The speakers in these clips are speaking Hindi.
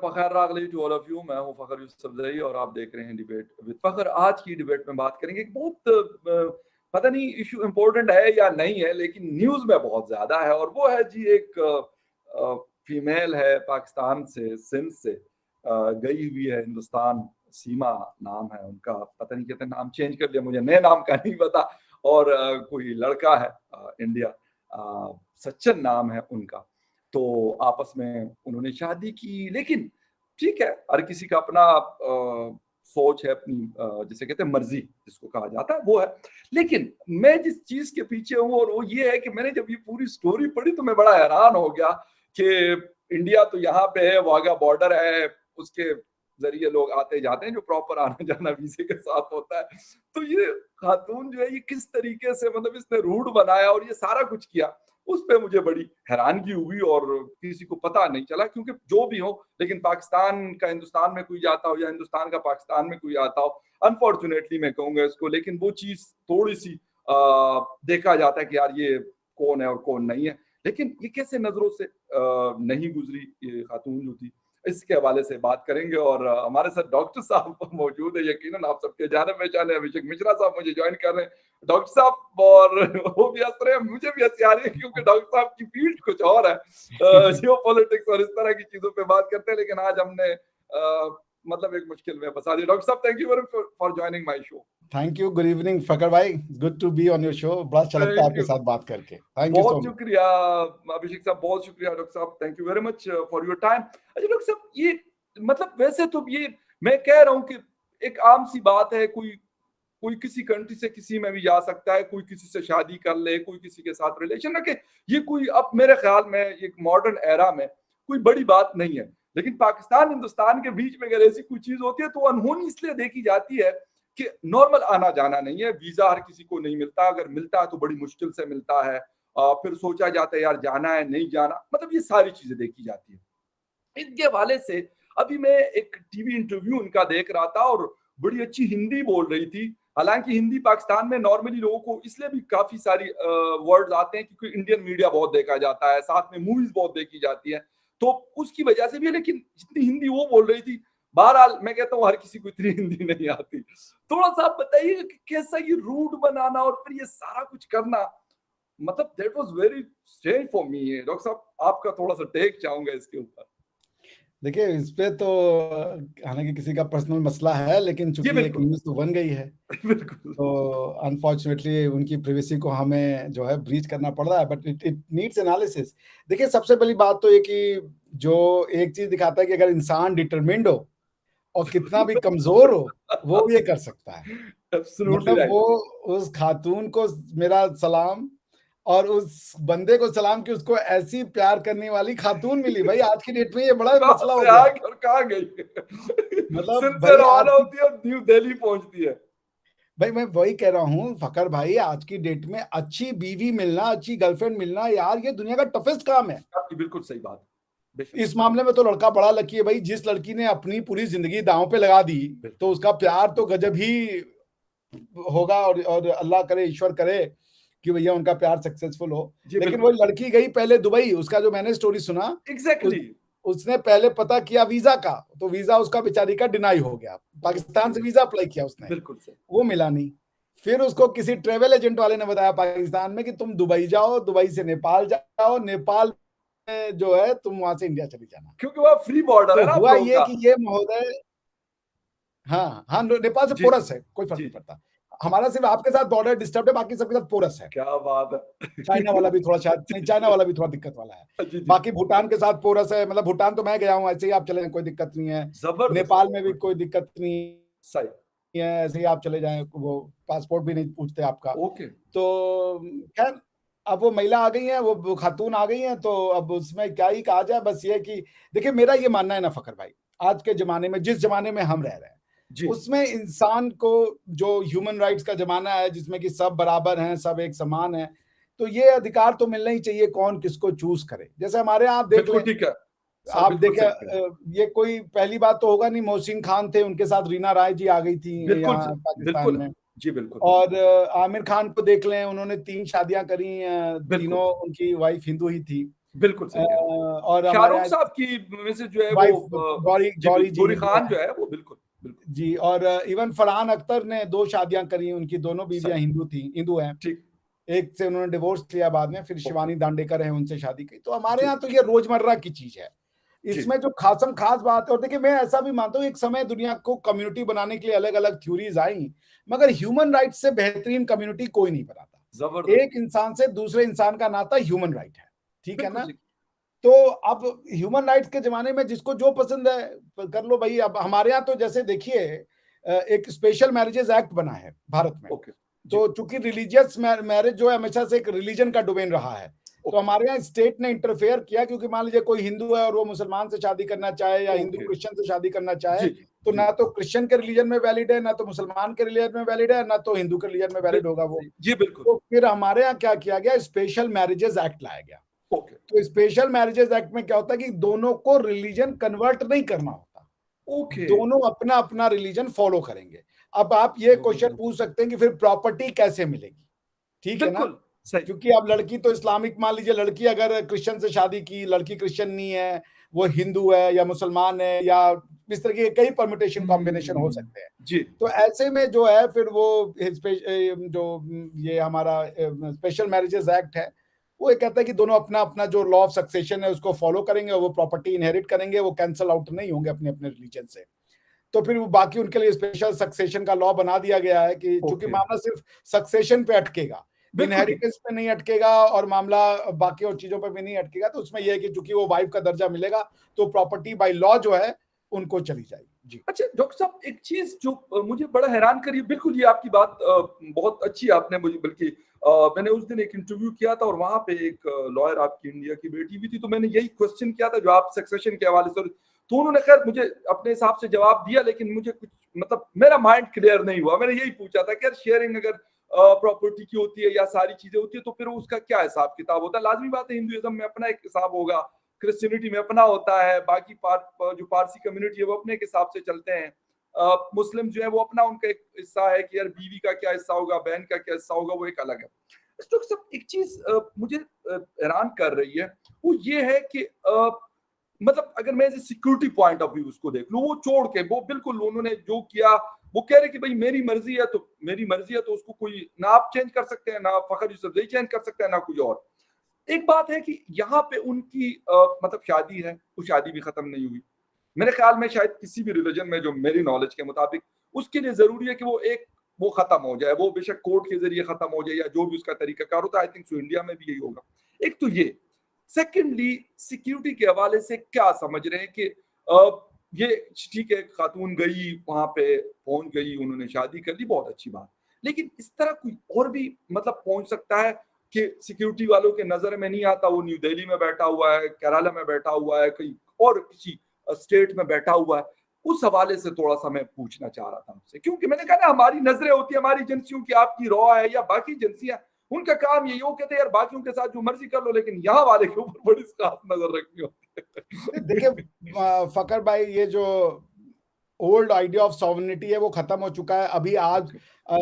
फ़खर रागली टू ऑल ऑफ यू। मैं हूँ फ़खर यूसुफ़ज़ई और आप देख रहे हैं डिबेट विद फ़खर। आज की डिबेट में बात करेंगे एक बहुत पता नहीं इश्यू इम्पोर्टेंट है या नहीं है, लेकिन न्यूज़ में बहुत ज़्यादा है, और वो है जी एक फीमेल है पाकिस्तान से, सिंध से गई हुई है हिंदुस्तान। सीमा नाम है उनका, पता नहीं कितने नाम चेंज कर लिया, मुझे नए नाम का नहीं पता। और कोई लड़का है इंडिया, सच्चन नाम है उनका। तो आपस में उन्होंने शादी की, लेकिन ठीक है, हर किसी का अपना सोच है, अपनी जिसे कहते हैं मर्जी जिसको कहा जाता है वो है। लेकिन मैं जिस चीज के पीछे हूँ और वो ये है कि मैंने जब ये पूरी स्टोरी पढ़ी तो मैं बड़ा हैरान हो गया कि इंडिया तो यहाँ पे है, वाघा बॉर्डर है, उसके जरिए लोग आते जाते हैं जो प्रॉपर आना जाना वीजे के साथ होता है। तो ये खातून जो है ये किस तरीके से, मतलब इसने रूट बनाया और ये सारा कुछ किया, उस पे मुझे बड़ी हैरानगी हुई और किसी को पता नहीं चला। क्योंकि जो भी हो, लेकिन पाकिस्तान का हिंदुस्तान में कोई आता हो या हिंदुस्तान का पाकिस्तान में कोई आता हो, अनफॉर्चुनेटली मैं कहूंगा इसको, लेकिन वो चीज थोड़ी सी देखा जाता है कि यार ये कौन है और कौन नहीं है। लेकिन ये कैसे नजरों से नहीं गुजरी ये खातून जो थी, इसके हवाले से बात करेंगे। और हमारे साथ डॉक्टर साहब मौजूद है, यकीनन आप सबके जाने पहचाने अभिषेक मिश्रा साहब मुझे ज्वाइन कर रहे हैं। डॉक्टर साहब, और वो भी हंस रहे हैं, मुझे भी हंसी आ रही है क्योंकि डॉक्टर साहब की फील्ड कुछ और है, जियो पॉलिटिक्स और इस तरह की चीजों पे बात करते हैं। लेकिन आज हमने मतलब एक मुश्किल में फंसा दिया। डॉक्टर साहब, thank you very much for joining my show. Thank you, good evening Fakhar भाई, good to be on your show. बड़ा अच्छा लगता है आपके साथ बात करके। थैंक यू सो बहुत मच। शुक्रिया अभिषेक साहब, बहुत शुक्रिया डॉक्टर साहब, thank you very much for your time. अच्छा डॉक्टर साहब, ये मतलब वैसे तो ये मैं कह रहा हूँ कि एक आम सी बात है, कोई कोई किसी कंट्री से किसी में भी जा सकता है, कोई किसी से शादी कर ले, कोई किसी के साथ रिलेशन रखे, ये कोई अब मेरे ख्याल में एक मॉडर्न एरा में कोई बड़ी बात नहीं है। लेकिन पाकिस्तान हिंदुस्तान के बीच में अगर ऐसी कोई चीज होती है तो अनहोनी इसलिए देखी जाती है कि नॉर्मल आना जाना नहीं है, वीजा हर किसी को नहीं मिलता, अगर मिलता है तो बड़ी मुश्किल से मिलता है। फिर सोचा जाता है यार जाना है नहीं जाना, मतलब ये सारी चीजें देखी जाती है। इनके हवाले से अभी मैं एक टीवी इंटरव्यू उनका देख रहा था और बड़ी अच्छी हिंदी बोल रही थी। हालांकि हिंदी पाकिस्तान में नॉर्मली लोगों को इसलिए भी काफी सारी वर्ड्स आते हैं क्योंकि इंडियन मीडिया बहुत देखा जाता है, साथ में मूवीज बहुत देखी जाती है, तो उसकी वजह से भी है। लेकिन जितनी हिंदी वो बोल रही थी, बहरहाल मैं कहता हूँ हर किसी को इतनी हिंदी नहीं आती। थोड़ा सा आप बताइए कि कैसा ये रूट बनाना और फिर ये सारा कुछ करना, मतलब that was very strange for me. Doctor साहब, आपका थोड़ा सा टेक चाहूंगा इसके ऊपर। देखिए, इस पे तो हालांकि किसी का पर्सनल मसला है, लेकिन जी चूंकि एक बिल्कुल। न्यूज़ तो बन गई है, बिल्कुल। तो अनफॉर्चुनेटली उनकी प्रिवेसी को हमें जो है ब्रीच करना पड़ रहा है, but it it needs analysis. देखिए, सबसे पहली बात तो ये कि जो एक चीज दिखाता है कि अगर इंसान डिटरमिन्ड हो और कितना भी कमजोर हो, वो ये कर सकता है। एब्सोल्युटली मतलब राइट। वो, उस खातून को मेरा सलाम, और उस बंदे को सलाम कि उसको ऐसी प्यार करने वाली खातून मिली। भाई आज की डेट में ये बड़ा कहाँ मसला हो से गया आ है। गई और कहाँ गई? मतलब सिंध से भाई आज रवाना की, होती है और न्यू दिल्ली पहुंचती है। भाई मैं वही कह रहा हूँ फकर भाई, आज की डेट में अच्छी बीवी मिलना, अच्छी गर्लफ्रेंड मिलना, यार ये दुनिया का टफेस्ट काम है। आपकी बिल्कुल सही बात, बेशक। इस मामले में तो लड़का बड़ा लकी है भाई, जिस लड़की ने अपनी पूरी जिंदगी दांव पे लगा दी, तो उसका प्यार तो गजब ही होगा। और अल्लाह करे, ईश्वर करे कि भैया उनका प्यार सक्सेसफुल हो। जी लेकिन वो बिल्कुल। लड़की गई पहले दुबई, उसका जो मैंने स्टोरी सुना, उस, एग्जैक्टली। उसने पहले पता किया वीजा का, तो वीजा उसका बेचारी का डिनाई हो गया। पाकिस्तान से वीजा अप्लाई किया उसने, बिल्कुल सही। वो मिला नहीं। फिर उसको किसी ट्रेवल एजेंट वाले ने बताया पाकिस्तान में कि तुम दुबई जाओ, दुबई से नेपाल जाओ, नेपाल में जो है तुम वहां से इंडिया चली जाना। क्योंकि वह फ्री बॉर्डर तो है ना आप हुआ लोगों ये का। कि ये महोदय, हाँ हाँ, नेपाल से जी पोरस है, कोई फर्क जी नहीं जी। पड़ता। हमारा सिर्फ आपके साथ बॉर्डर डिस्टर्ब है, बाकी सबके साथ पोरस है। क्या बात है। चाइना वाला भी थोड़ा, शायद नहीं, चाइना वाला भी थोड़ा दिक्कत वाला है। जी जी। बाकी भूटान के साथ पोरस है, मतलब भूटान तो मैं गया हूँ, ऐसे ही आप चले जाएं, कोई दिक्कत नहीं है। जबरदस्त। नेपाल में भी कोई दिक्कत नहीं सही। है, ऐसे ही आप चले जाएं, वो पासपोर्ट भी नहीं पूछते आपका। ओके। तो खैर, अब वो महिला आ गई है, वो खातून आ गई है, तो अब उसमें क्या ही कहा जाए, बस ये कि देखिए, मेरा ये मानना है ना फकर भाई, आज के जमाने में, जिस जमाने में हम रह रहे हैं, जी उसमें इंसान को, जो ह्यूमन राइट्स का जमाना है जिसमें कि सब बराबर हैं, सब एक समान है, तो ये अधिकार तो मिलना ही चाहिए, कौन किसको चूज करे। जैसे हमारे यहाँ आप देख बिल्कुल लें, ठीक है सर, आप बिल्कुल देखें, सही कहा। ये कोई पहली बात तो होगा नहीं, मोहसिन खान थे, उनके साथ रीना राय जी आ गई थी बिल्कुल यहाँ पाकिस्तान बिल्कुल। में। जी बिल्कुल। और आमिर खान को देख लें, उन्होंने 3 शादियां करी, तीनों बिल्कुल। उनकी वाइफ हिंदू ही थी। बिल्कुल सही कह रहे हैं। और हमारे शाहरुख यहाँ साहब की मिसेज जो है वाइफ वो गौरी जी गौरी जी गौरी जो खान है जो है वो बिल्कुल बिल्कुल जी, और इवन फरहान अख्तर ने 2 शादियां करी, उनकी दोनों बीवियां सही हिंदू हैं। ठीक एक से उन्होंने डिवोर्स लिया बाद में, फिर ओके शिवानी दांडेकर है, उनसे शादी की। तो हमारे जी यहाँ तो ये रोजमर्रा की चीज है। जी इसमें जो खासम खास बात है, और देखिए मैं ऐसा भी मानता हूँ एक समय दुनिया को कम्युनिटी बनाने के लिए अलग अलग थ्योरीज आई, मगर ह्यूमन राइट से बेहतरीन कम्युनिटी कोई नहीं बनाता। जबरदस्त एक इंसान से दूसरे इंसान का नाता ह्यूमन राइट है, ठीक है बिल्कुल ना? सही तो अब ह्यूमन राइट्स के जमाने में जिसको जो पसंद है कर लो भाई। अब हमारे यहाँ तो जैसे देखिए एक स्पेशल मैरिजेस एक्ट बना है भारत में। ओके जी तो चूंकि रिलीजियस मैरिज जो है हमेशा से एक रिलीजन का डोमेन रहा है, तो ओके हमारे यहाँ स्टेट ने इंटरफेयर किया, क्योंकि मान लीजिए कोई हिंदू है और वो मुसलमान से शादी करना चाहे या हिंदू ओके क्रिश्चियन से शादी करना चाहे, जी तो जी ना तो क्रिश्चियन के रिलीजन में वैलिड है, ना तो मुसलमान के रिलीजन में वैलिड है, ना तो हिंदू के रिलीजन में वैलिड होगा बिल्कुल वो। सही जी बिल्कुल तो फिर हमारे यहाँ क्या किया गया, स्पेशल मैरिजेस एक्ट लाया गया। ओके तो स्पेशल मैरिजेस एक्ट में क्या होता है कि दोनों को रिलीजन कन्वर्ट नहीं करना होता, ओके दोनों अपना अपना रिलीजन फॉलो करेंगे। अब आप ये क्वेश्चन जबरदस्त पूछ सकते हैं कि फिर प्रॉपर्टी कैसे मिलेगी, ठीक है ना? बिल्कुल सही क्योंकि अब लड़की तो इस्लामिक, मान लीजिए लड़की अगर क्रिश्चियन से शादी की, लड़की क्रिश्चियन नहीं है, वो हिंदू है या मुसलमान है, या इस तरह के कई परम्यूटेशन कॉम्बिनेशन हो सकते हैं। जी तो ऐसे में जो है फिर वो जो ये हमारा स्पेशल मैरिजेस एक्ट है, वो ये कहता है कि दोनों अपना अपना जो लॉ ऑफ सक्सेशन है उसको फॉलो करेंगे, और वो प्रॉपर्टी इनहेरिट करेंगे, वो कैंसल आउट नहीं होंगे अपने अपने रिलीजन से। तो फिर वो बाकी उनके लिए स्पेशल सक्सेशन का लॉ बना दिया गया है कि चूंकि ओके मामला सिर्फ सक्सेशन पे अटकेगा, बिल्कुल ठीक इनहेरिटेंस पे नहीं अटकेगा, और मामला बाकी और चीजों पे भी नहीं अटकेगा। तो उसमें यह है कि चूंकि वो वाइफ का दर्जा मिलेगा, तो प्रॉपर्टी बाय लॉ जो है उनको चली जाएगी। जी अच्छा डॉक्टर साहब एक चीज जो मुझे बड़ा हैरान करी बिल्कुल ये आपकी बात बहुत अच्छी आपने मुझे बल्कि मैंने उस दिन एक इंटरव्यू किया था और वहां पे एक लॉयर आपकी इंडिया की बेटी भी थी तो मैंने यही क्वेश्चन किया था जो आप सक्सेशन के हवाले से तो उन्होंने खैर मुझे अपने हिसाब से जवाब दिया लेकिन मुझे कुछ मतलब मेरा माइंड क्लियर नहीं हुआ मैंने यही पूछा था कि यार शेयरिंग अगर प्रॉपर्टी की होती है या सारी चीजें होती है तो फिर उसका क्या हिसाब किताब होता है लाजमी बात है हिंदुइज्म में अपना एक हिसाब होगा क्रिश्चियनिटी में अपना होता है बाकी जो पारसी कम्युनिटी है वो अपने के हिसाब से चलते हैं मुस्लिम जो है वो अपना उनका एक हिस्सा है कि यार बीवी का क्या हिस्सा होगा बहन का क्या हिस्सा होगा वो एक अलग है तो सब एक चीज मुझे हैरान कर रही है वो ये है कि मतलब अगर मैं सिक्योरिटी पॉइंट ऑफ व्यू उसको देख लूं वो छोड़ के वो बिल्कुल उन्होंने जो किया वो कह रहे कि भाई मेरी मर्जी है तो मेरी मर्जी है तो उसको कोई ना आप चेंज कर सकते हैं ना फखर यूसुफजई चेंज कर सकते हैं ना कोई और एक बात है कि यहाँ पे उनकी मतलब शादी है वो शादी भी खत्म नहीं हुई मेरे ख्याल में शायद किसी भी रिलीजन में जो मेरी नॉलेज के मुताबिक उसके लिए जरूरी है कि वो खत्म हो जाए वो बेशक कोर्ट के जरिए खत्म हो जाए या जो भी उसका तरीकाकार होता है आई थिंक सो इंडिया में भी यही होगा एक तो ये सेकेंडली सिक्योरिटी के हवाले से क्या समझ रहे हैं कि ये ठीक है खातून गई वहां पे पहुंच गई उन्होंने शादी कर ली बहुत अच्छी बात लेकिन इस तरह कोई और भी मतलब पहुंच सकता है कि सिक्योरिटी वालों के नजर में नहीं आता वो न्यू दिल्ली में बैठा हुआ है केरला में बैठा हुआ है कहीं और किसी स्टेट में बैठा हुआ है उस हवाले से थोड़ा सा मैं पूछना चाह रहा था आपसे क्योंकि मैंने कहा ना हमारी नजरें होती है हमारी एजेंसियों की आपकी रॉ है या बाकी एजेंसियां उनका काम यही हो कहते यार बाकियों के साथ जो मर्जी कर लो लेकिन यहाँ वाले के ऊपर बड़ी खास नजर रखनी होती है देखिए फकर भाई, ये जो ओल्ड आइडिया ऑफ सॉवरेनिटी है वो खत्म हो चुका है। अभी आज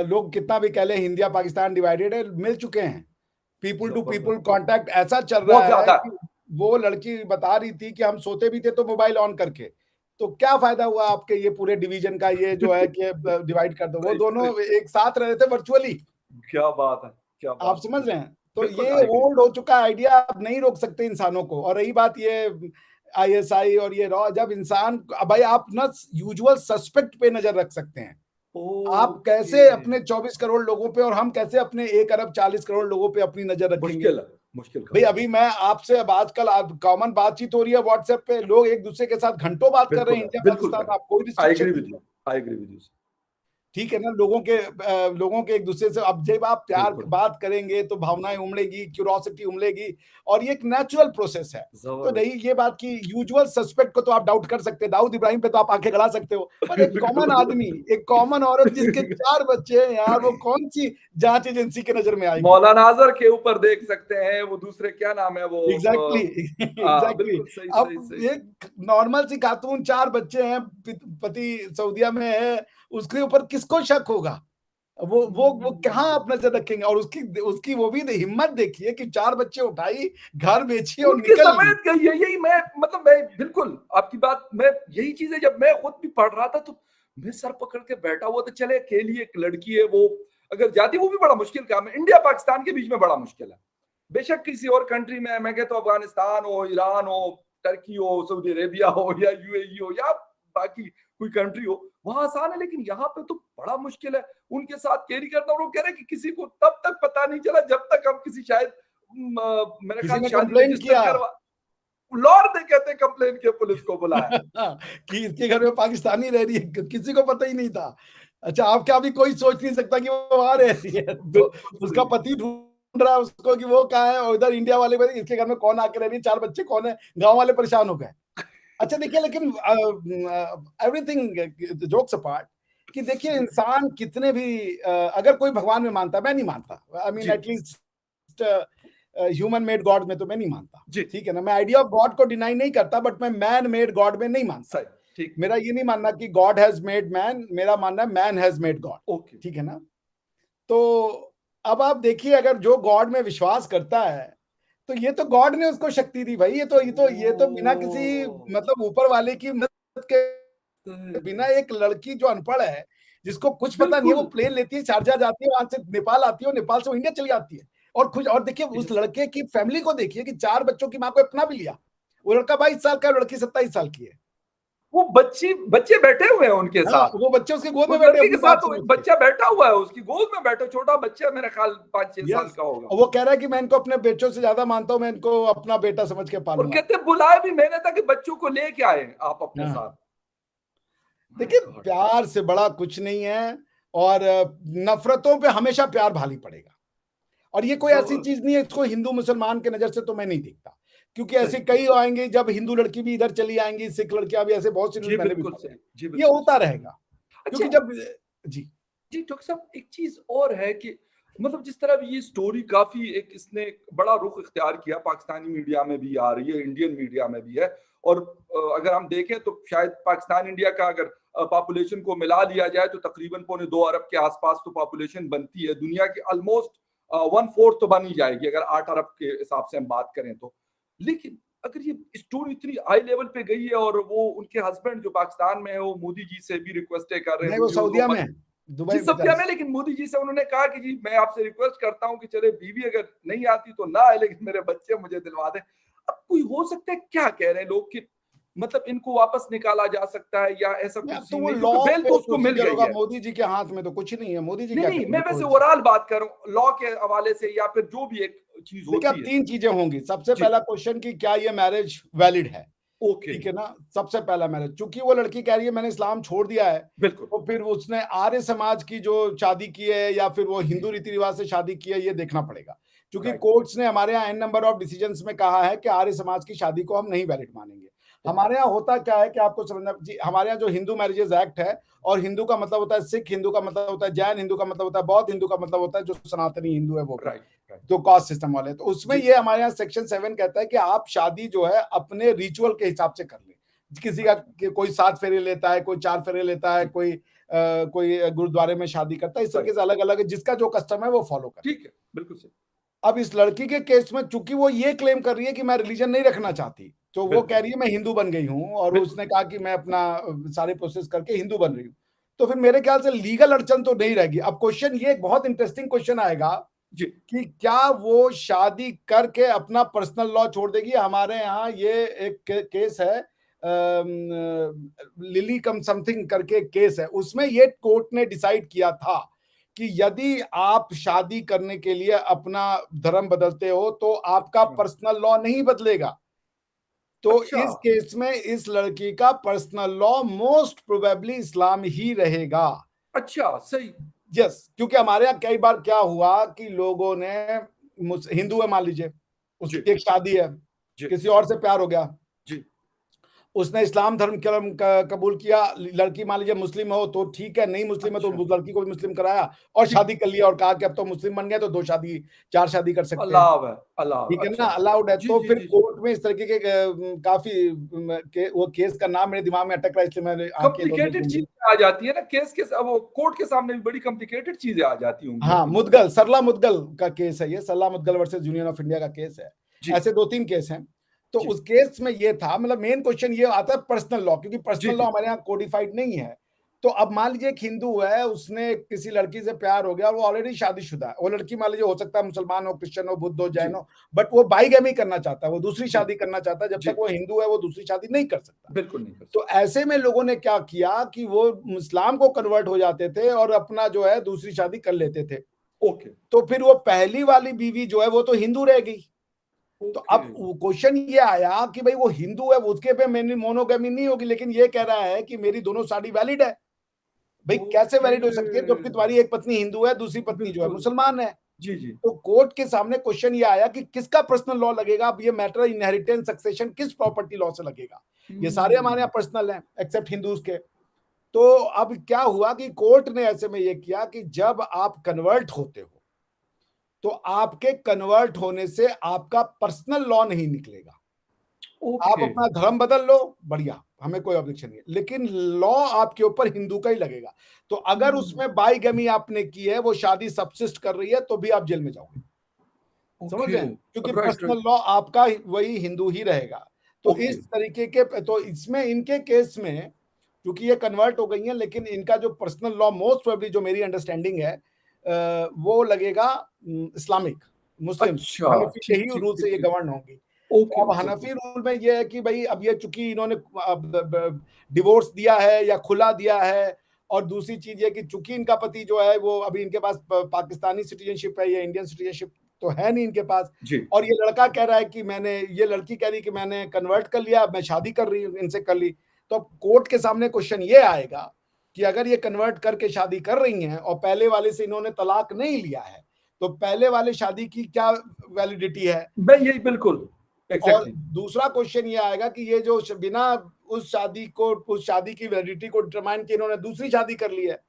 लोग कितना भी कह ले इंडिया पाकिस्तान डिवाइडेड है, मिल चुके हैं। पीपुल टू पीपुल जबरदस्त कांटेक्ट ऐसा चल बहुत रहा है ज्यादा कि वो लड़की बता रही थी कि हम सोते भी थे तो मोबाइल ऑन करके। तो क्या फायदा हुआ आपके ये पूरे डिवीजन का, ये जो है कि डिवाइड कर दो। वो सही दोनों सही एक साथ रह रहे थे वर्चुअली। क्या बात है क्या आप बात समझ रहे हैं? तो बिल्कुल ये आई एग्री ओल्ड हो चुका आइडिया, आप नहीं रोक सकते इंसानों को। और रही बात ये आईएसआई और ये रॉ, जब इंसान, भाई आप ना यूजुअल सस्पेक्ट पे नजर रख सकते हैं। आप ओके कैसे अपने 24 करोड़ लोगों पे और हम कैसे अपने 1 अरब 40 करोड़ लोगों पे अपनी नजर रखेंगे? मुश्किल है मुश्किल भाई काम अभी मैं आपसे, अब आजकल कॉमन बातचीत हो रही है व्हाट्सएप पे, लोग एक दूसरे के साथ घंटों बात कर रहे हैं, इंडिया बिल्कुल पाकिस्तान, करेक्ट आप कोई आई रिस्ट्रिक्शन एग्री नहीं विद है। You I agree with you ठीक है ना? लोगों के एक दूसरे से, अब जब आप प्यार बिल्कुल बात करेंगे तो भावनाएं उमड़ेगी, क्यूरोसिटी उमड़ेगी, और ये एक नेचुरल प्रोसेस है। तो नहीं, जबरदस्त ये बात की यूजुअल सस्पेक्ट को तो आप डाउट कर सकते हैं, दाऊद इब्राहिम पे तो आप आंखें गड़ा सकते हो, पर एक कॉमन आदमी, एक कॉमन औरत जिसके 4 बच्चे हैं यार, वो कौन सी जांच एजेंसी के नजर में आएगी? मौलाना आजर के ऊपर देख सकते हैं वो दूसरे क्या नाम है वो एग्जैक्टली एग्जैक्टली। बिल्कुल सही अब सही सही एक नॉर्मल सी खातून, 4 बच्चे हैं, पति सऊदीया में है, उसके ऊपर किसको शक होगा? वो कहाँ आप नजर रखेंगे? और उसकी उसकी वो भी हिम्मत देखिए कि 4 बच्चे उठाई, घर बेची और उनके निकल ली। समेत गई है। यही मैं मतलब मैं बिल्कुल आपकी बात, मैं यही चीज है, जब मैं खुद भी पढ़ रहा था तो मैं सर पकड़ के बैठा हुआ था। चले अकेली एक लड़की है, वो अगर जाती, वो भी बड़ा मुश्किल काम है। इंडिया पाकिस्तान के बीच में बड़ा मुश्किल है। बेशक किसी और कंट्री में, मैं कहता हूँ अफगानिस्तान हो, ईरान हो, टर्की हो, सऊदी अरेबिया हो, या यूएई हो, या बाकी कोई कंट्री हो, वहां आसान है। लेकिन यहाँ पे तो बड़ा मुश्किल है उनके साथ कैरी करना। और वो कह रहे हैं कि किसी को तब तक पता नहीं चला जब तक हम किसी शायद मेरे किसी ख्याल ने शादी कंप्लेंट रजिस्टर किया करवा, लॉर्ड ने कहते कंप्लेन किया, पुलिस को बुलाया। कि इसके घर में पाकिस्तानी रह रही है, किसी को पता ही नहीं था। अच्छा, आप क्या, अभी कोई सोच नहीं सकता कि वो वहां रह रही है, तो बिल्कुल उसका सही। पति ढूंढ रहा है उसको कि वो कहाँ है, और इधर इंडिया वाले इसके घर में कौन आके रह रही है, 4 बच्चे कौन है, गांव वाले परेशान हो गए। अच्छा देखिए, लेकिन एवरीथिंग जोक्स अपार्ट, कि देखिए इंसान कितने भी अगर कोई भगवान में मानता, मैं नहीं मानता, आई मीन जी एटलीस्ट ह्यूमन मेड गॉड में तो मैं नहीं मानता, जी। ठीक है ना। मैं आइडिया ऑफ गॉड को डिनाई नहीं करता, बट मैं मैन मेड गॉड में नहीं मानता। सही। ठीक। मेरा ये नहीं मानना कि गॉड हैज मेड मैन, मेरा मानना है man has made God, okay. ठीक है ना। तो अब आप देखिए, अगर जो गॉड में विश्वास करता है, तो ये तो गॉड ने उसको शक्ति दी भाई। ये तो बिना किसी ओ मतलब ऊपर वाले की मदद के बिना, एक लड़की जो अनपढ़ है, जिसको कुछ पता नहीं है, वो बिल्कुल। प्लेन लेती है, शारजा जाती है, वहां से नेपाल आती है, और नेपाल से वो इंडिया चली जाती है। और खुश, और देखिए उस यस। लड़के की फैमिली को देखिए कि 4 बच्चों की माँ को अपना भी लिया। वो लड़का 22 साल का है, लड़की 27 साल की है। वो बच्ची, बच्चे बैठे हुए हैं उनके हाँ, साथ, वो बच्चे उसके गोद में उस बैठे लड़की के अपनी साथ बात तो समझ एक के। बच्चा बैठा हुआ है, उसकी गोद में बैठा, छोटा बच्चा, मेरा ख्याल 5-6 साल यस, का होगा। और वो कह रहा है कि मैं इनको अपने बेटों से ज्यादा मानता हूं, मैं इनको अपना बेटा समझ के और पालूंगा। कहते बुलाए भी मैंने था कि बच्चों को लेके आए आप अपने हाँ, साथ। माय देखिए गॉड। प्यार से बड़ा कुछ नहीं है, और नफरतों पे हमेशा प्यार भारी पड़ेगा। और ये कोई ऐसी चीज नहीं है, इसको हिंदू मुसलमान के नजर से तो मैं नहीं देखता, क्योंकि ऐसे सही। कई आएंगे, जब हिंदू लड़की भी इधर चली आएंगी, सिख लड़कियां भी, ऐसे बहुत सी न्यूज जी मैंने भी बिल्कुल पढ़े हैं। सही। जी ये बिल्कुल होता सही। रहेगा, क्योंकि अच्छा। जब, जी, जी डॉक्टर साहब, एक चीज और है कि मतलब जिस तरह ये स्टोरी काफी एक, इसने एक बड़ा रुख इख्तियार किया, पाकिस्तानी मीडिया में भी आ रही है, इंडियन मीडिया में भी है। और अगर हम देखें तो शायद पाकिस्तान इंडिया का अगर पॉपुलेशन को मिला लिया जाए तो तकरीबन 2.25 अरब के आसपास तो पॉपुलेशन बनती है। दुनिया की ऑलमोस्ट 1/4 तो बन ही जाएगी अगर 8 अरब के हिसाब से हम बात करें तो। लेकिन अगर ये स्टोरी इतनी हाई लेवल पे गई है, और वो उनके हस्बैंड जो पाकिस्तान में है, वो मोदी जी से भी रिक्वेस्टें कर रहे हैं, नहीं वो वीडियोज वो सऊदीया में है, जी दुबई सब बेचारे। में। लेकिन मोदी जी से उन्होंने कहा कि जी मैं आपसे रिक्वेस्ट करता हूं कि चले बीवी अगर नहीं आती तो ना आए, लेकिन मेरे बच्चे मुझे दिलवा दें। अब कोई हो सकता है, क्या कह रहे हैं लोग कि मतलब इनको वापस निकाला जा सकता है, या ऐसा नहीं, कुछ अब तो सीन वो नहीं, लॉ क्योंकि वेल पे तो उसको मिल प्रोसीजर गई होगा, है। मोदी जी के हाथ में तो कुछ नहीं है, मोदी जी नहीं क्या नहीं, करेंगे मैं वैसे कोर्ट से। ओवरऑल बात कर रहा हूँ लॉ के हवाले से, या फिर जो भी एक चीज देखिए, अब होती है। 3 चीजें होंगी। सबसे जी। पहला क्वेश्चन कि क्या ये मैरिज वैलिड है, ओके। ठीक है ना। सबसे पहला मैरिज, चूंकि वो लड़की कह रही है मैंने इस्लाम छोड़ दिया है, बिल्कुल। तो फिर उसने आर्य समाज की जो शादी की है, या फिर वो जी। हिंदू रीति रिवाज से शादी की है, ये देखना पड़ेगा। क्योंकि राइट। कोर्ट्स ने हमारे यहाँ एन नंबर ऑफ डिसीजंस में कहा है कि आर्य समाज की शादी को हम नहीं वैलिड मानेंगे। ओके। हमारे यहाँ होता क्या है कि आपको समझना जी, हमारे यहाँ जो हिंदू मैरिजेज एक्ट है, और हिंदू का मतलब होता है सिख, हिंदू का मतलब होता है जैन, हिंदू का मतलब होता है बौद्ध, हिंदू का मतलब होता है जो सनातनी हिंदू है वो भी, राइट राइट। जो कास्ट सिस्टम वाले। तो उसमें जी। ये हमारे यहाँ सेक्शन 7 कहता है कि आप शादी जो है अपने रिचुअल के हिसाब से कर लें। किसी का अच्छा। कोई 7 फेरे लेता है, कोई 4 फेरे लेता है, जी। कोई गुरुद्वारे में शादी करता है, इस सही। तरीके से अलग अलग, जिसका जो कस्टम है वो फॉलो करे। ठीक है, बिल्कुल सही। अब इस लड़की के केस में चूंकि वो ये क्लेम कर रही है कि मैं रिलीजन नहीं रखना चाहती, तो वो कह बिल्कुल रही है मैं हिंदू बन गई हूँ, और बिल्कुल। उसने कहा कि मैं अपना सारे प्रोसेस करके हिंदू बन रही हूँ। तो फिर मेरे ख्याल से लीगल अड़चन तो नहीं रहेगी। अब क्वेश्चन ये, एक बहुत इंटरेस्टिंग क्वेश्चन आएगा जी। कि क्या वो शादी करके अपना पर्सनल लॉ छोड़ देगी। हमारे यहाँ ये एक केस है, लिली कम समथिंग करके केस है, उसमें ये कोर्ट ने डिसाइड किया था कि यदि आप शादी करने के लिए अपना धर्म बदलते हो तो आपका अच्छा। पर्सनल लॉ नहीं बदलेगा। तो अच्छा। इस केस में इस लड़की का पर्सनल लॉ मोस्ट प्रोबेबली इस्लाम ही रहेगा। अच्छा सही। यस, क्योंकि हमारे यहाँ कई बार क्या हुआ कि लोगों ने, हिंदू है मान लीजिए, जी उसकी एक शादी है, जी किसी और से प्यार हो गया, जी। उसने इस्लाम धर्म कबूल किया, लड़की मान लीजिए मुस्लिम हो तो ठीक है, नहीं मुस्लिम है तो अच्छा। उस लड़की को भी मुस्लिम कराया और ठीक। शादी कर लिया और कहा कि अब तो मुस्लिम बन गए तो 2 शादी 4 शादी कर सकते हैं। अलाव है, अलाव, ठीक है ना, अच्छा। अलाउड है। जी, तो जी, फिर जी, जी। कोर्ट में इस तरीके के काफी वो केस का नाम मेरे दिमाग में अटक रहा है, इसलिए मैंने आंखें इधर उधर कॉम्प्लिकेटेड घूम रही। चीजें आ जाती है ना, केस के वो कोर्ट के सामने भी बड़ी कॉम्प्लिकेटेड चीजें आ जाती होंगी हाँ, वकील साहब। मुदगल, सरला मुदगल का केस है ये, Sarla Mudgal versus union of India का केस है। जी, ऐसे 2-3 केस हैं। तो जी, उस केस में ये था, मतलब मेन क्वेश्चन ये आता है पर्सनल लॉ, क्योंकि जी, पर्सनल लॉ जी, हमारे यहाँ कोडिफाइड नहीं है। तो अब मान लीजिए एक हिंदू है, उसने किसी लड़की से प्यार हो गया और वो ऑलरेडी शादीशुदा है। वो लड़की मान लीजिए हो सकता है मुसलमान हो, क्रिश्चियन हो, बुद्ध हो, जी, जैन हो, बट वो बाइगैमी करना चाहता है, वो दूसरी जी, शादी करना चाहता है। जब जी, तक वो हिंदू है, वो दूसरी शादी नहीं कर सकता। बिल्कुल नहीं कर तो सकते। ऐसे में लोगों ने क्या किया कि वो इस्लाम को कन्वर्ट हो जाते थे और अपना जो है दूसरी शादी कर लेते थे। ओके, तो फिर वो पहली वाली बीवी जो है वो तो हिंदू रह गई। तो ओके। अब क्वेश्चन ये आया कि भाई वो हिंदू है, उसके पे मेरी मोनोगेमी नहीं होगी, लेकिन ये कह रहा है कि मेरी दोनों शादी वैलिड है। भाई कैसे ओके, वैलिड हो सकती है जबकि तुम्हारी एक पत्नी हिंदू है, दूसरी पत्नी जो है बिल्कुल। मुसलमान है। जी, जी। तो कोर्ट के सामने क्वेश्चन ये आया कि किसका पर्सनल लॉ लगेगा। अब ये मैटर इनहेरिटेंस सक्सेशन किस प्रॉपर्टी लॉ से लगेगा। ये सारे हमारे हुँ, यहाँ पर्सनल हैं एक्सेप्ट हिंदूज के। तो अब क्या हुआ कि कोर्ट ने ऐसे में ये किया कि जब आप कन्वर्ट होते हो तो आपके कन्वर्ट होने से आपका पर्सनल लॉ नहीं निकलेगा। आप ओके। अपना धर्म बदल लो, बढ़िया, हमें कोई ऑब्जेक्शन नहीं है, लेकिन लॉ आपके ऊपर हिंदू का ही लगेगा। तो अगर हुँ, उसमें बाइगमी आपने की है, वो शादी सबसिस्ट कर रही है, तो भी आप जेल में जाओगे। समझ ओके। रहे हैं, क्योंकि राइट, पर्सनल राइट। लॉ आपका वही हिंदू ही रहेगा। तो ओके, इस तरीके के, तो इसमें इनके केस में क्योंकि ये कन्वर्ट हो गई हैं, लेकिन इनका जो पर्सनल लॉ मोस्ट प्रोबेबली जो मेरी अंडरस्टैंडिंग है वो लगेगा इस्लामिक, मुस्लिम, अच्छा। हनफी के ठीक, ही ठीक, रूल ठीक, से ये ठीक। गवर्न होंगी। ओके, तो अब ओके, ओके। हनफी रूल में ये है कि भाई अब ये चूंकि इन्होंने अब डिवोर्स दिया है या खुला दिया है, और दूसरी चीज ये कि चूंकि इनका पति जो है वो अभी इनके पास पाकिस्तानी सिटीजनशिप है या इंडियन सिटीजनशिप तो है नहीं इनके पास, जी, और ये लड़का कह रहा है कि मैंने, ये लड़की कह रही है कि मैंने कन्वर्ट कर लिया, अब मैं शादी कर रही हूँ, इनसे कर ली। तो अब कोर्ट के सामने क्वेश्चन ये आएगा कि अगर ये कन्वर्ट करके शादी कर रही हैं और पहले वाले से इन्होंने तलाक नहीं लिया है, तो पहले वाले शादी की क्या वैलिडिटी है। मैं यही बिल्कुल, और एग्ज़ैक्टली। दूसरा क्वेश्चन ये आएगा कि ये जो बिना उस शादी को, उस शादी की वैलिडिटी को डिटरमाइन किए इन्होंने दूसरी शादी कर ली है,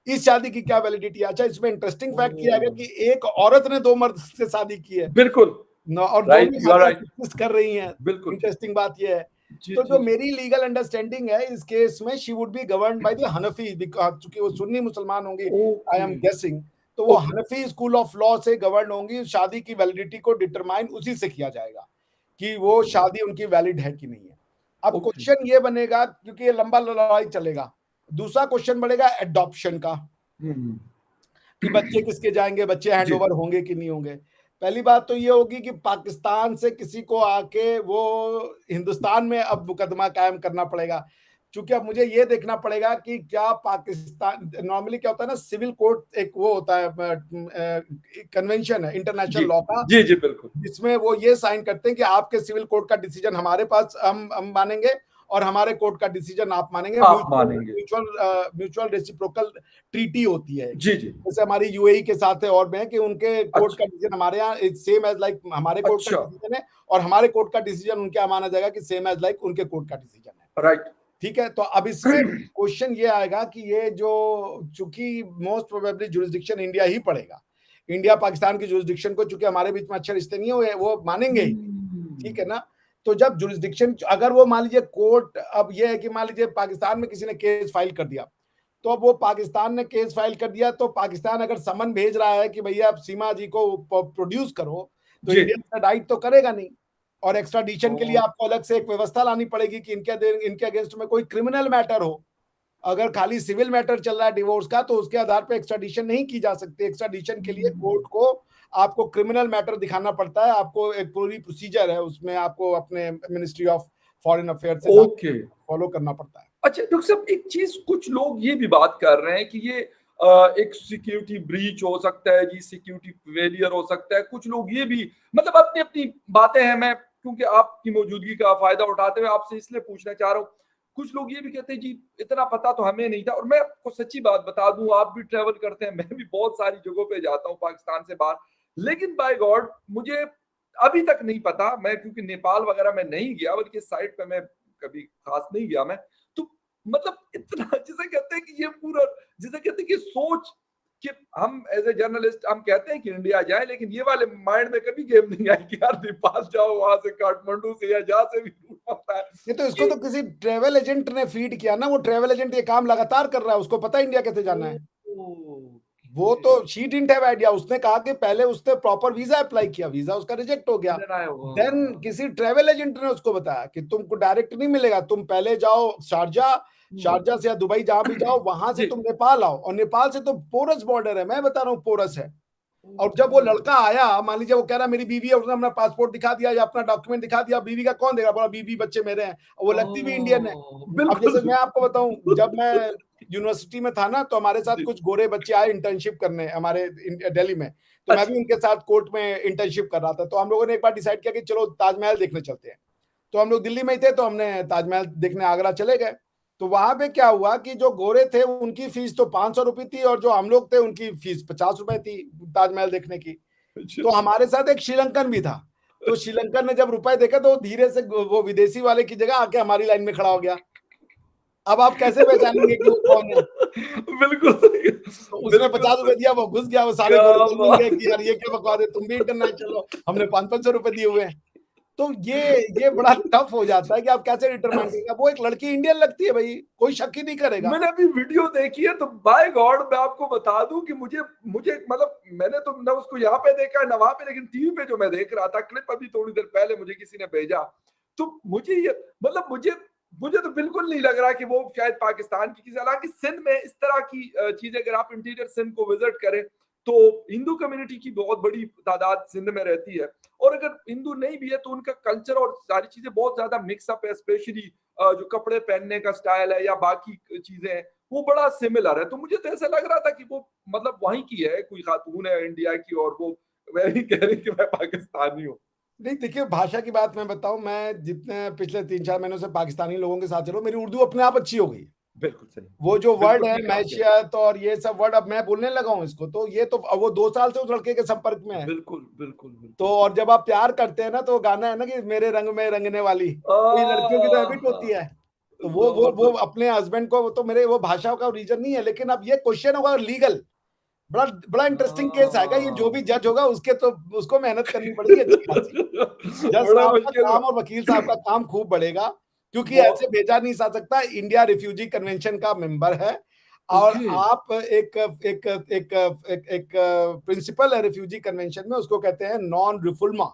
इस शादी की क्या वैलिडिटी है। अच्छा, इसमें इंटरेस्टिंग फैक्ट ये आएगा ओह! कि एक औरत ने 2 मर्द से शादी की है बिल्कुल, और दोनों राइट, ही यू आर शादियां राइट। सक्सेस कर रही हैं। बिल्कुल। इंटरेस्टिंग बात ये है। जी, तो जी, जो जी। मेरी लीगल अंडरस्टैंडिंग है इस केस में, she would be governed by the Hanafi, चूंकि वो सुन्नी मुसलमान होंगी, आई ओके, एम गेसिंग। तो वो okay. Hanafi school of law से गवर्न होंगी। शादी की वैलिडिटी को डिटरमाइन उसी से किया जाएगा कि वो शादी उनकी वैलिड है कि नहीं है। अब ओके। क्वेश्चन ये बनेगा, क्योंकि ये लंबा लड़ाई चलेगा, दूसरा क्वेश्चन बढ़ेगा एडॉप्शन का, हुँ, कि बच्चे किसके जाएंगे, बच्चे जी, हैंडओवर होंगे कि नहीं होंगे। पहली बात तो ये होगी कि पाकिस्तान से किसी को आके वो हिंदुस्तान में अब मुकदमा कायम करना पड़ेगा, क्योंकि अब मुझे ये देखना पड़ेगा कि क्या पाकिस्तान, नॉर्मली क्या होता है ना, सिविल कोर्ट एक वो होता है, कन्वेंशन है जी, इंटरनेशनल लॉ का, जी, जी, बिल्कुल। जिसमें वो ये साइन करते हैं कि आपके सिविल कोर्ट का डिसीजन हमारे पास हम मानेंगे और हमारे कोर्ट का डिसीजन आप मानेंगे। आप म्यूचुअल मानेंगे। म्यूचुअल म्यूचुअल रेसिप्रोकल ट्रीटी होती है। जी, जी। जैसे हमारी यूएई के साथ है और में कि उनके कोर्ट अच्छा, का डिसीजन हमारे यहाँ इज सेम एज लाइक हमारे कोर्ट का अच्छा, डिसीजन है, और हमारे कोर्ट का डिसीजन उनके यहाँ माना जाएगा कि सेम एज लाइक उनके कोर्ट का डिसीजन है। राइट। ठीक है, तो अब इसमें क्वेश्चन ये आएगा कि ये जो, चूंकि मोस्ट प्रोबेबली जुरिस्डिक्शन इंडिया ही पड़ेगा, इंडिया पाकिस्तान की जुरिस्डिक्शन को, चूंकि हमारे बीच में अच्छे रिश्ते नहीं हुए, वो मानेंगे ही, ठीक है हुँ, ना। तो जब जुरिस्डिक्शन, अगर वो मान लीजिए कोर्ट, अब ये है कि मान लीजिए पाकिस्तान में किसी ने केस फाइल कर दिया, तो अब वो पाकिस्तान ने केस फाइल कर दिया, तो पाकिस्तान अगर समन भेज रहा है कि भैया आप सीमा जी को प्रोड्यूस करो, तो जी। इंडिया एक्स्ट्राडाइट तो करेगा नहीं, और एक्स्ट्राडिशन के लिए ओह! आपको अलग से एक व्यवस्था लानी पड़ेगी कि इनके अगेंस्ट में कोई क्रिमिनल मैटर हो। अगर खाली सिविल मैटर चल रहा है डिवोर्स का, तो उसके आधार पे एक्स्ट्राडिशन नहीं की जा सकती। एक्स्ट्राडिशन के लिए हुँ, कोर्ट को आपको क्रिमिनल मैटर दिखाना पड़ता है, आपको एक पूरी प्रोसीजर है, उसमें आपको अपने मिनिस्ट्री ऑफ फॉरेन अफेयर से ओके। फॉलो करना पड़ता है। अच्छा डॉक्टर साहब, एक चीज़ कुछ लोग ये भी बात कर रहे हैं कि ये एक सिक्योरिटी ब्रीच हो सकता है जी, सिक्योरिटी फेलियर हो सकता है। कुछ लोग ये भी मतलब अपनी-अपनी बातें हैं, मैं क्योंकि आपकी मौजूदगी का फ़ायदा उठाते हुए आपसे इसलिए पूछना चाह रहा हूँ। कुछ लोग ये भी कहते हैं जी, इतना पता तो हमें नहीं था, और मैं आपको सच्ची बात बता दूँ, आप भी ट्रैवल करते हैं, मैं भी बहुत सारी जगहों पे जाता हूँ पाकिस्तान से बाहर। लेकिन बाय गॉड मुझे अभी तक नहीं पता, मैं क्योंकि नेपाल वगैरह में नहीं गया, बल्कि इस साइड पे मैं कभी खास नहीं गया मैं। तो मतलब इतना जिसे कहते हैं कि ये पूरा, जिसे कहते हैं कि सोच कि हम एज ए जर्नलिस्ट हम कहते हैं कि इंडिया जाए, लेकिन ये वाले माइंड में कभी गेम नहीं आई कि यार नेपाल जाओ, वहां से काठमांडू से या जहां से भी रूट पड़ता है। ये तो इसको तो किसी ट्रेवल एजेंट ने फीड किया ना, वो ट्रेवल एजेंट ये काम लगातार कर रहा है, उसको पता है इंडिया कैसे जाना है। वो तो शी डिडंट हैव आइडिया, उसने कहा कि पहले उसने प्रॉपर वीजा अप्लाई किया, वीजा उसका रिजेक्ट हो गया, देन किसी ट्रेवल एजेंट ने उसको बताया कि तुमको डायरेक्ट नहीं मिलेगा, तुम पहले जाओ शारजा से या दुबई जहां भी जाओ, वहां से तुम नेपाल आओ, और नेपाल से तो पोरस बॉर्डर है, मैं बता रहा हूँ पोरस है। और जब वो लड़का आया, मान लीजिए वो कह रहा मेरी बीवी है, उसने अपना पासपोर्ट दिखा दिया या अपना डॉक्यूमेंट दिखा दिया, बीवी का कौन देगा, बोला बीवी बच्चे मेरे हैं, और वो लगती भी इंडियन है। अब जैसे मैं आपको बताऊं, जब मैं यूनिवर्सिटी में था ना, तो हमारे साथ कुछ गोरे बच्चे आए इंटर्नशिप करने हमारे दिल्ली में, तो मैं भी उनके साथ कोर्ट में इंटर्नशिप कर रहा था। तो हम लोगों ने एक बार डिसाइड किया कि चलो ताजमहल देखने चलते हैं। तो हम लोग दिल्ली में ही थे, तो हमने ताजमहल देखने आगरा चले गए। तो वहां पे क्या हुआ कि जो गोरे थे उनकी फीस तो 500 रुपए थी, और जो हम लोग थे उनकी फीस 50 रुपए थी ताजमहल देखने की। तो हमारे साथ एक श्रीलंकन भी था, तो श्रीलंकन ने जब रुपए देखा तो धीरे से वो विदेशी वाले की जगह आके हमारी लाइन में खड़ा हो गया। अब आप कैसे पहचानेंगे कि वो कौन है? बिल्कुल तो उसने 50 रुपए दिया, वो घुस गया, वो सारे गोरे मिल गए कि यार ये क्या बकवास है, तुम भी इंटरनेशनल हो, हमने 500 रुपए दिए हुए हैं। तो ये बड़ा टफ हो जाता है कि आप कैसे डिटरमाइन करेंगे। वो एक लड़की इंडियन लगती है भाई, कोई शक ही नहीं करेगा। मैंने अभी वीडियो देखी है, तो बाय गॉड मैं आपको बता दूं कि मुझे मतलब मैंने तो ना उसको यहाँ पे देखा है ना वहां पे, लेकिन टीवी पे जो मैं देख रहा था क्लिप अभी थोड़ी देर पहले मुझे किसी ने भेजा, तो मुझे ये मतलब मुझे तो बिल्कुल नहीं लग रहा कि वो शायद पाकिस्तान की किसी, हालांकि सिंध में इस तरह की चीजें, अगर आप इंटीरियर सिंध को विजिट करें तो हिंदू कम्युनिटी की बहुत बड़ी तादाद सिंध में रहती है, और अगर हिंदू नहीं भी है तो उनका कल्चर और सारी चीजें बहुत ज्यादा मिक्सअप है, स्पेशली जो कपड़े पहनने का स्टाइल है या बाकी चीजें हैं वो बड़ा सिमिलर है। तो मुझे तो ऐसा लग रहा था कि वो मतलब वहीं की है, कोई खातून है इंडिया की, और वो मैं ही कह रही कि मैं पाकिस्तानी हूँ। नहीं देखिए, भाषा की बात मैं बताऊं, मैं जितने पिछले 3-4 महीनों से पाकिस्तानी लोगों के साथ चलो, मेरी उर्दू अपने आप अच्छी हो गई। बिल्कुल सही। वो जो वर्ड बिल्कुल है ठीक कहा आपने। मैशियत और ये सब वर्ड अब मैं बोलने लगा हूं इसको, तो ये तो वो 2 साल से उस लड़के के संपर्क में है। बिल्कुल बिल्कुल बिल्कुल। तो और जब आप प्यार करते हैं ना, तो गाना है ना कि मेरे रंग में रंगने वाली, तो ये लड़कियों की तो हैबिट होती है। तो वो अपने हस्बैंड को, तो मेरे वो भाषा का रीजन नहीं है, लेकिन अब ये क्वेश्चन होगा लीगल, बड़ा बड़ा इंटरेस्टिंग केस आएगा ये। जो भी जज होगा उसके तो उसको मेहनत करनी पड़ेगी अच्छी खासी। जज बड़ा साहब का मुश्किल काम और वकील साहब का काम खूब बढ़ेगा, क्योंकि बहुत ऐसे भेजा नहीं जा सकता। इंडिया रिफ्यूजी कन्वेंशन का मेंबर है, और ओके आप एक एक एक एक एक प्रिंसिपल है रिफ्यूजी कन्वेंशन में, उसको कहते हैं non refoulement,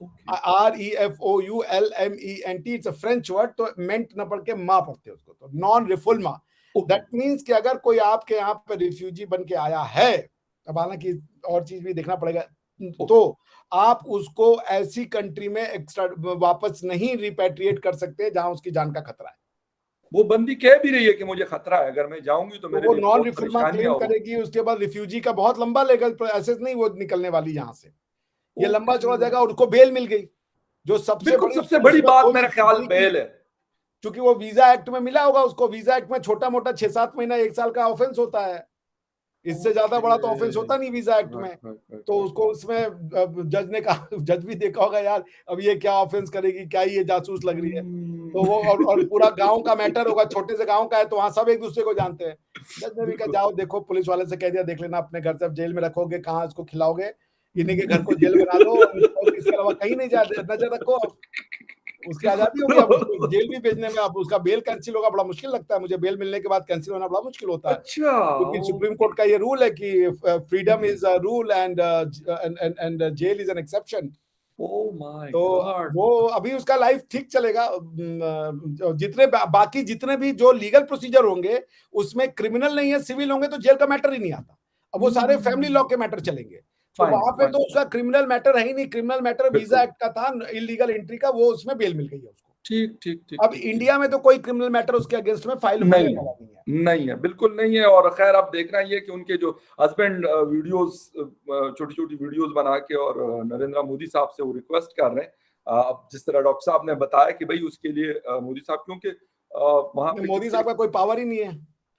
okay REFOULMENT। It's a French word, तो मेंट न पढ़ के माँ पढ़ते हैं उसको, तो non refoulement. Okay that means कि अगर कोई आपके यहाँ पे रिफ्यूजी बन के आया है, अब हालांकि और चीज भी देखना पड़ेगा, तो आप उसको ऐसी कंट्री में एक्स्ट्रा वापस नहीं रिपेट्रिएट कर सकते जहां उसकी जान का खतरा है। वो बंदी कह भी रही है कि मुझे खतरा है, अगर मैं जाऊंगी तो तो मेरे वो लिए नॉन बहुत रिफुलमा परेशानियां क्लेम होगी। करेगी, उसके बाद रिफ्यूजी का बहुत लंबा लीगल प्रोसेस नहीं वो निकलने वाली यहाँ से, ये लंबा चला ओके जाएगा। और उसको बेल मिल गई, जो सबसे बिल्कुल बड़ी सबसे उसकी बड़ी दुश्मन बात वो मेरा चीज ख्याल थी कि बेल है। क्योंकि वो वीजा एक्ट में मिला होगा उसको, वीजा एक्ट में छोटा मोटा 6-7 महीना 1 साल का ऑफेंस होता है, इससे ज्यादा ओके बड़ा तो ऑफेंस होता नहीं वीजा एक्ट में। तो उसको राइट। उसमें जज ने कहा, जज भी देखा होगा यार अब ये क्या ऑफेंस करेगी, क्या ये जासूस लग रही है। तो वो और पूरा गांव का मैटर होगा, छोटे से गांव का है, तो वहां सब एक दूसरे को जानते हैं। जज ने भी कहा जाओ देखो, पुलिस वाले से कह दिया देख लेना, अपने घर से अब जेल में रखोगे, कहाँ इसको खिलाओगे, इन्हीं के घर को जेल बना दो, और इसके अलावा कहीं नहीं जा, नजर रखो। उसकी आजादी होगी, अब उसको जेल भी भेजने में, अब उसका बेल कैंसिल होगा, बड़ा मुश्किल लगता है मुझे, बेल मिलने के बाद कैंसिल होना बड़ा मुश्किल होता है, अच्छा क्योंकि सुप्रीम कोर्ट का ये रूल है कि freedom is a rule and and jail is an exception. Oh my तो गॉड। वो अभी उसका लाइफ ठीक चलेगा, जितने बाकी जितने भी जो लीगल प्रोसीजर होंगे उसमें क्रिमिनल नहीं है, सिविल होंगे तो जेल का मैटर ही नहीं आता। अब वो सारे फैमिली लॉ के मैटर चलेंगे, तो फाइन वहां पे फाइन तो उसका क्रिमिनल मैटर है ही नहीं, क्रिमिनल मैटर वीजा बिल्कुल एक्ट का था, इलीगल एंट्री का, वो उसमें बेल मिल गई है उसको। ठीक ठीक ठीक अब ठीक ठीक। इंडिया में तो कोई क्रिमिनल मैटर उसके अगेंस्ट में फाइल होने नहीं है, वाला नहीं है। नहीं है, बिल्कुल नहीं है। और खैर आप देखना ये कि उनके जो हस्बैंड वीडियोस, छोटी छोटी वीडियोस बना के और नरेंद्र मोदी साहब से वो रिक्वेस्ट कर रहे हैं, अब जिस तरह डॉक्टर साहब ने बताया कि भाई उसके लिए मोदी साहब, क्योंकि वहां पे मोदी साहब का कोई पावर ही नहीं है,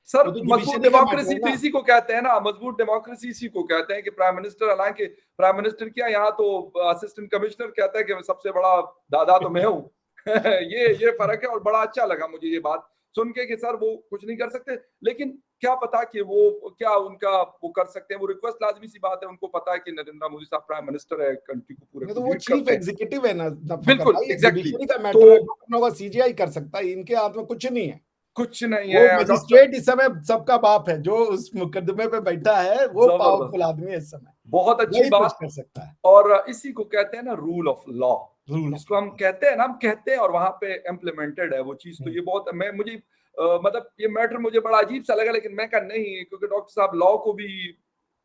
सर वो तो मजबूत जुडिशरी का मैटर डेमोक्रेसी है तो ना। इसी को कहते हैं ना, मजबूत डेमोक्रेसी इसी को कहते हैं कि प्राइम मिनिस्टर, हालांकि प्राइम मिनिस्टर क्या, यहाँ तो असिस्टेंट कमिश्नर कहता है कि सबसे बड़ा दादा तो मैं हूँ। ये फर्क है और बड़ा अच्छा लगा मुझे ये बात सुन के कि सर वो कुछ नहीं कर सकते, लेकिन क्या पता कि वो क्या उनका वो कर सकते हैं, वो रिक्वेस्ट लाजमी सी बात है, उनको पता है कि नरेंद्र मोदी साहब प्राइम मिनिस्टर है, कंट्री को पूरे नहीं को तो वो लीड चीफ करते हैं। एग्जीक्यूटिव है ना फखर बिल्कुल, भाई, ये एग्ज़ैक्टली। जुडिशरी का तो मैटर है, गवर्नर होगा, सीजीआई कर सकता है, इनके हाथ में कुछ नहीं है। कुछ नहीं वो है डॉक्टर साहब, मजिस्ट्रेट इस समय सबका बाप है, जो उस मुकदमे पे बैठा है वो जबरदस्त, पावरफुल आदमी है इस समय, बहुत अच्छी वही कुछ बात। कर सकता है। और इसी को कहते हैं ना rule of law, rule of जिसको हम कहते हैं ना, हम कहते हैं और वहां पे इम्प्लीमेंटेड है वो चीज। तो ये बहुत मैं मुझे मतलब ये मैटर मुझे बड़ा अजीब सा लगा, लेकिन मैं कहा नहीं, क्योंकि डॉक्टर साहब लॉ को भी,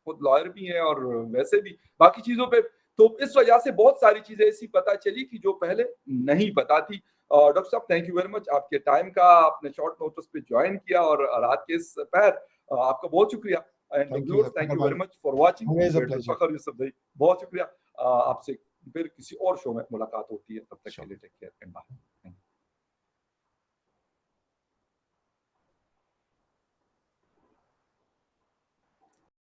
खुद लॉयर भी हैं और वैसे भी बाकी चीजों पे, तो इस वजह से बहुत सारी चीजें ऐसी पता चली कि जो पहले नहीं पता थी। डॉक्टर साहब थैंक यू वेरी मच, आपके टाइम का आपने शॉर्ट नोटिस पे ज्वाइन किया और रात के इस पैर आपका बहुत शुक्रिया। And thank you viewers thank Fakhar you भाई, very much for watching always a debate with pleasure. Fakhar Yusuf भाई, बहुत शुक्रिया। आपसे फिर किसी और शो में मुलाकात होती है, तब तक के श्योर। लिए टेक केयर एंड बाय।